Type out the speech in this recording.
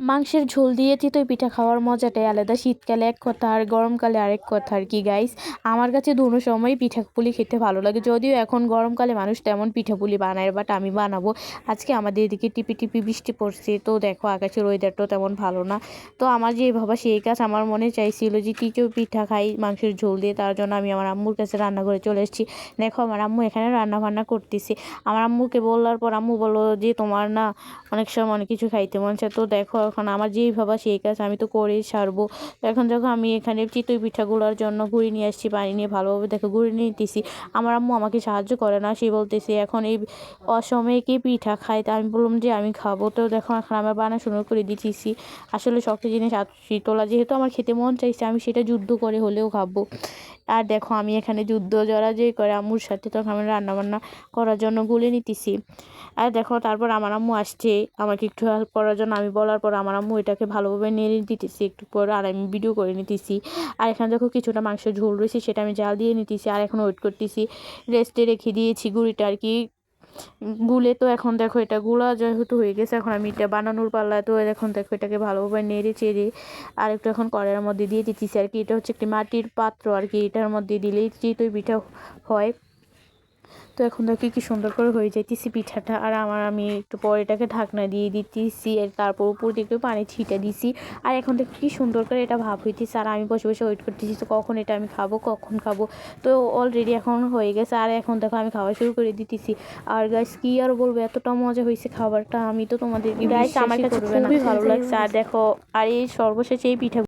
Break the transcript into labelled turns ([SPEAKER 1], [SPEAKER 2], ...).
[SPEAKER 1] মাংসের ঝোল দিয়ে চিতই পিঠা খাওয়ার মজাটাই আলাদা। শীতকালে এক কথা আর গরমকালে আরেক কথা আর কি গাইস। আমার কাছে দুনো সময় পিঠাপুলি খেতে ভালো লাগে, যদিও এখন গরমকালে মানুষ তেমন পিঠাপুলি বানায়, বাট আমি বানাবো। আজকে আমাদের এদিকে টিপি টিপি বৃষ্টি পড়ছে, তো দেখো আকাশের ওয়েদারটাও তেমন ভালো না। তো আমার যে ভাবা সেই কাজ, আমার মনে চাইছিল যে চিতই পিঠা খাই মাংসের ঝোল দিয়ে, তার জন্য আমি আমার আম্মুর কাছে রান্নাঘরে চলে এসেছি। দেখো আমার আম্মু এখানে রান্না বান্না করতেছে। আমার আম্মুকে বলার পর আম্মু বললো যে তোমার না অনেক সময় অনেক কিছু খাইতে মন চায়। তো দেখো এখন আমার যেই ভাবা সেই কাজ, আমি তো করেই ছাড়বো। তো এখন দেখো আমি এখানে চিতই পিঠাগুলোর জন্য গুঁড়ি নিয়ে আসছি, পানি নিয়ে ভালোভাবে দেখো গুঁড়ি নিতেছি। আমার আম্মু আমাকে সাহায্য করে না, সে বলতেছে এখন এই অসময়ে কি পিঠা খায়, তা আমি বললাম যে আমি খাবো। তো দেখো এখন আমার বানা শুরু করে দিতেছি। আসলে শক্ত জিনিস শীতলা যেহেতু আমার খেতে মন চাইছে, আমি সেটা যুদ্ধ করে হলেও খাবো। আর দেখো আমি এখানে যুদ্ধ জড়াজড়ি করে আম্মুর সাথে তখন আমি রান্নাবান্না করার জন্য গুলে নিতেছি। আর দেখো তারপর আমার আম্মু আসছে আমাকে একটু হেল্প করার জন্য। আমি বলার পর আমার আম্মু এটাকে ভালোভাবে নেড়ে দিতেছি একটু পর, আর আমি ভিডিও করে নিতেছি। আর এখানে দেখো কিছুটা মাংসের ঝোল রয়েছে, সেটা আমি জাল দিয়ে নিতেছি। আর এখন ওয়েট করতেছি, রেস্টে রেখে দিয়েছি গুঁড়িটা আর কি গুলে। তো এখন দেখো এটা গুঁড়া যেহেতু হয়ে গেছে, এখন আমি এটা বানানোর পাল্লায়। তো এখন দেখো এটাকে ভালোভাবে নেড়ে চেড়ে আর একটু এখন কড়াইয়ের মধ্যে দিয়ে দিতেছি আর কি। এটা হচ্ছে একটি মাটির পাত্র আর কি, এটার মধ্যে দিলেই চিতই পিঠা হয়। তো এখন দেখি কি সুন্দর করে হয়ে যাইতেছি পিঠাটা। আর আমি একটু পরে এটাকে ঢাকনা দিয়ে দিতেছি, আর তারপর উপর দিকে পানি ছিটা দিছি। আর এখন দেখি কি সুন্দর করে এটা ভাপ হইতেছে, আর আমি বসে বসে ওয়েট করতেছি তো কখন এটা আমি খাবো, কখন খাবো। তো অলরেডি এখন হয়ে গেছে, আর এখন দেখো আমি খাওয়া শুরু করে দিতেছি। আর গাইস কি আর বলবো, এতটা মজা হয়েছে খাবারটা, আমি তো তোমাদেরকে গাইস আমার কাছে খুবই ভালো লাগছে। আর দেখো আর এই সর্বশেষে এই পিঠা